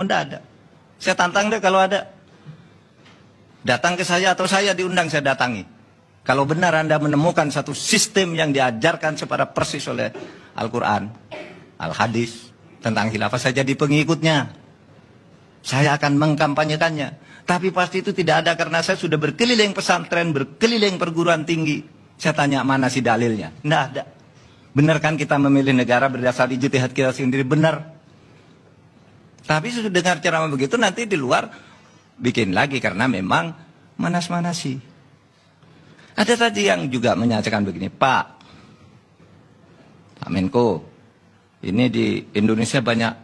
Enggak ada. Saya tantang deh kalau ada. Datang ke saya atau saya diundang, saya datangi. Kalau benar Anda menemukan satu sistem yang diajarkan secara persis oleh Al-Quran, Al-Hadis, tentang khilafah, saya jadi pengikutnya. Saya akan mengkampanyekannya. Tapi pasti itu tidak ada karena saya sudah berkeliling pesantren, berkeliling perguruan tinggi. Saya tanya mana sih dalilnya? Tidak ada. Benar kan kita memilih negara berdasar ijtihad kita sendiri? Benar. Tapi sudah dengar ceramah begitu nanti di luar bikin lagi karena memang manas-manasi. Ada tadi yang juga menyatakan begini, Pak Menko, ini di Indonesia banyak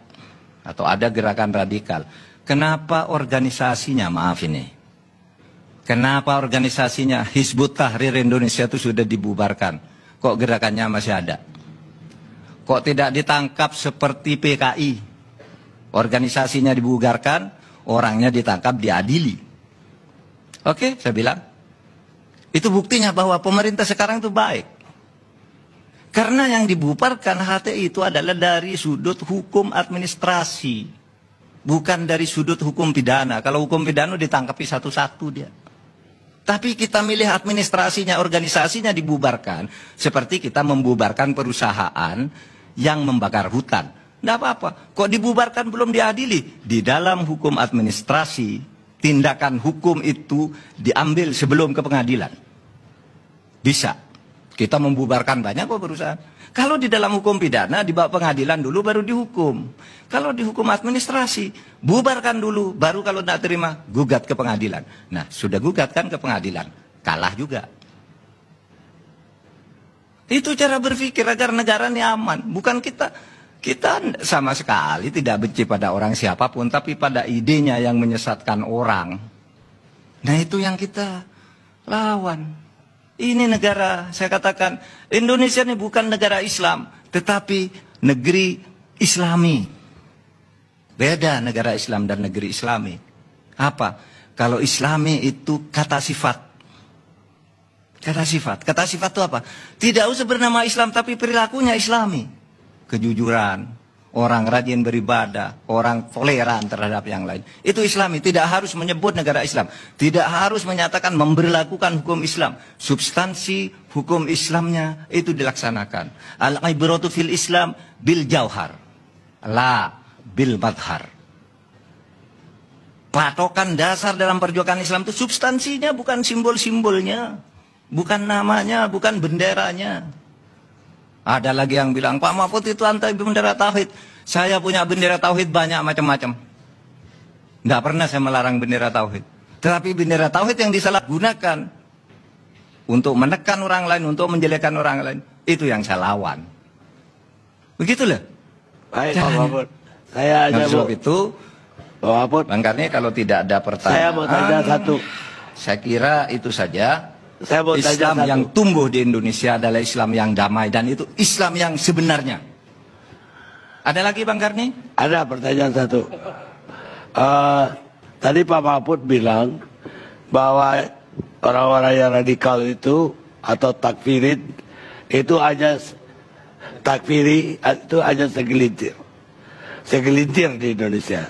atau ada gerakan radikal. Kenapa organisasinya, maaf ini, kenapa organisasinya Hizbut Tahrir Indonesia itu sudah dibubarkan? Kok gerakannya masih ada? Kok tidak ditangkap seperti PKI? Organisasinya dibubarkan, orangnya ditangkap, diadili. Oke, saya bilang. Itu buktinya bahwa pemerintah sekarang itu baik. Karena yang dibubarkan HTI itu adalah dari sudut hukum administrasi. Bukan dari sudut hukum pidana. Kalau hukum pidana ditangkapi satu-satu dia. Tapi kita milih administrasinya, organisasinya dibubarkan. Seperti kita membubarkan perusahaan yang membakar hutan. Tidak apa-apa. Kok dibubarkan belum diadili? Di dalam hukum administrasi, tindakan hukum itu diambil sebelum ke pengadilan. Bisa. Kita membubarkan banyak kok perusahaan. Kalau di dalam hukum pidana, dibawa pengadilan dulu baru dihukum. Kalau di hukum administrasi, bubarkan dulu, baru kalau tidak terima, gugat ke pengadilan. Nah, sudah gugat kan ke pengadilan. Kalah juga. Itu cara berpikir agar negara ini aman. Bukan kita sama sekali tidak benci pada orang siapapun, tapi pada idenya yang menyesatkan orang. Nah, itu yang kita lawan. Ini negara, saya katakan, Indonesia ini bukan negara Islam, tetapi negeri Islami. Beda negara Islam dan negeri Islami. Apa? Kalau Islami itu kata sifat. Kata sifat. Kata sifat itu apa? Tidak usah bernama Islam, tapi perilakunya Islami. Kejujuran. Orang rajin beribadah, orang toleran terhadap yang lain. Itu Islami, tidak harus menyebut negara Islam. Tidak harus menyatakan memberlakukan hukum Islam. Substansi hukum Islamnya itu dilaksanakan. Al-ibratu fil Islam bil jauhar. La bil madhar. Patokan dasar dalam perjuangan Islam itu substansinya, bukan simbol-simbolnya. Bukan namanya, bukan benderanya. Ada lagi yang bilang, Pak Mahfud itu anti bendera tauhid. Saya punya bendera tauhid banyak macam-macam. Tidak pernah saya melarang bendera tauhid. Tetapi bendera tauhid yang disalahgunakan untuk menekan orang lain, untuk menjelekkan orang lain, itu yang saya lawan. Begitulah. Baik, Pak Mahfud. Saya aja sebab itu, Pak Mahfud, Bang Karni, kalau tidak ada pertanyaan, saya mau tanya satu. Saya kira itu saja. Saya mau Islam tanya yang satu. tumbuh di Indonesia adalah Islam yang damai, dan itu Islam yang sebenarnya. Ada lagi Bang Karni? Ada pertanyaan satu. Tadi Pak Mahfud bilang bahwa orang-orang yang radikal itu atau takfirin itu hanya segelintir di Indonesia.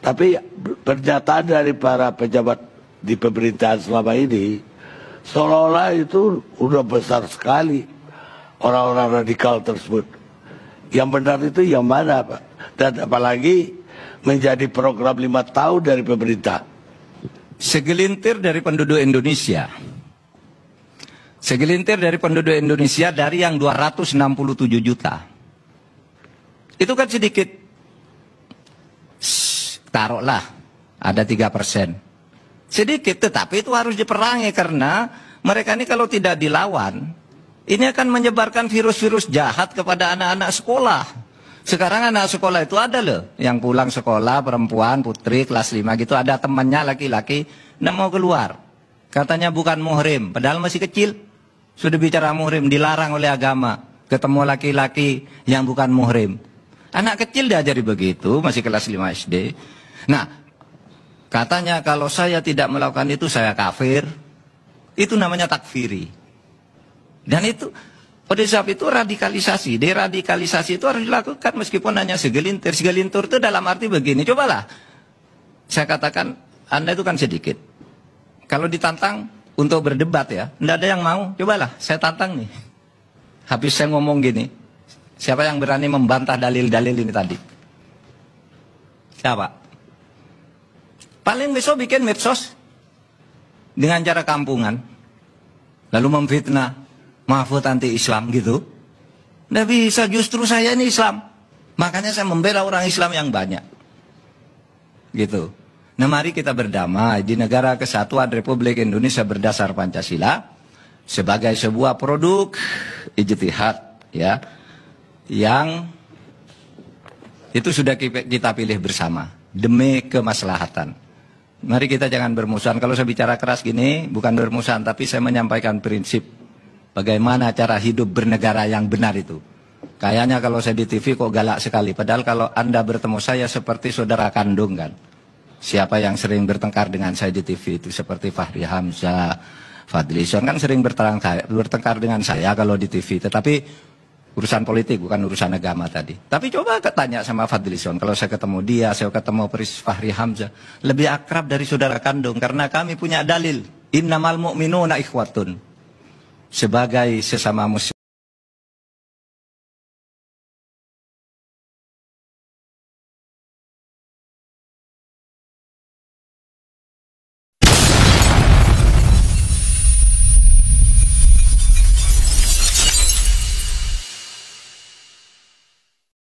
Tapi pernyataan dari para pejabat di pemerintahan selama ini seolah-olah itu udah besar sekali orang-orang radikal tersebut. Yang benar itu yang mana, Pak? Dan apalagi menjadi program 5 tahun dari pemerintah. Segelintir dari penduduk Indonesia. Segelintir dari penduduk Indonesia dari yang 267 juta. Itu kan sedikit. Taruhlah ada 3%. Sedikit, tetapi itu harus diperangi karena mereka ini kalau tidak dilawan, ini akan menyebarkan virus-virus jahat kepada anak-anak sekolah. Sekarang anak sekolah itu ada loh, yang pulang sekolah, perempuan, putri, kelas 5 gitu, ada temannya laki-laki, tidak mau keluar. Katanya bukan muhrim, padahal masih kecil. Sudah bicara muhrim, dilarang oleh agama. Ketemu laki-laki yang bukan muhrim. Anak kecil diajari begitu, masih kelas 5 SD. Nah, katanya kalau saya tidak melakukan itu saya kafir. Itu namanya takfiri. Dan itu Oleh sebab itu radikalisasi, deradikalisasi itu harus dilakukan meskipun hanya segelintir. Segelintir itu dalam arti begini, cobalah. Saya katakan, Anda itu kan sedikit. Kalau ditantang untuk berdebat ya, tidak ada yang mau. Cobalah, saya tantang nih. Habis saya ngomong gini, siapa yang berani membantah dalil-dalil ini tadi? Siapa? Paling besok bikin medsos dengan cara kampungan, lalu memfitnah Mahfud anti-Islam gitu. Nggak bisa, justru saya ini Islam. Makanya saya membela orang Islam yang banyak. Gitu. Nah mari kita berdamai di negara kesatuan Republik Indonesia berdasar Pancasila. Sebagai sebuah produk ijtihad ya. Yang itu sudah kita pilih bersama. Demi kemaslahatan. Mari kita jangan bermusuhan. Kalau saya bicara keras gini bukan bermusuhan. Tapi saya menyampaikan prinsip. Bagaimana cara hidup bernegara yang benar itu. Kayaknya kalau saya di TV kok galak sekali. Padahal kalau Anda bertemu saya seperti saudara kandung kan. Siapa yang sering bertengkar dengan saya di TV itu. Seperti Fahri Hamzah, Fadlizon kan sering bertengkar dengan saya kalau di TV. Tetapi urusan politik bukan urusan agama tadi. Tapi coba tanya sama Fadlizon. Kalau saya ketemu dia, saya ketemu Fahri Hamzah. Lebih akrab dari saudara kandung. Karena kami punya dalil. Innamal mu'minuna ikhwatun. Sebagai sesama muslim.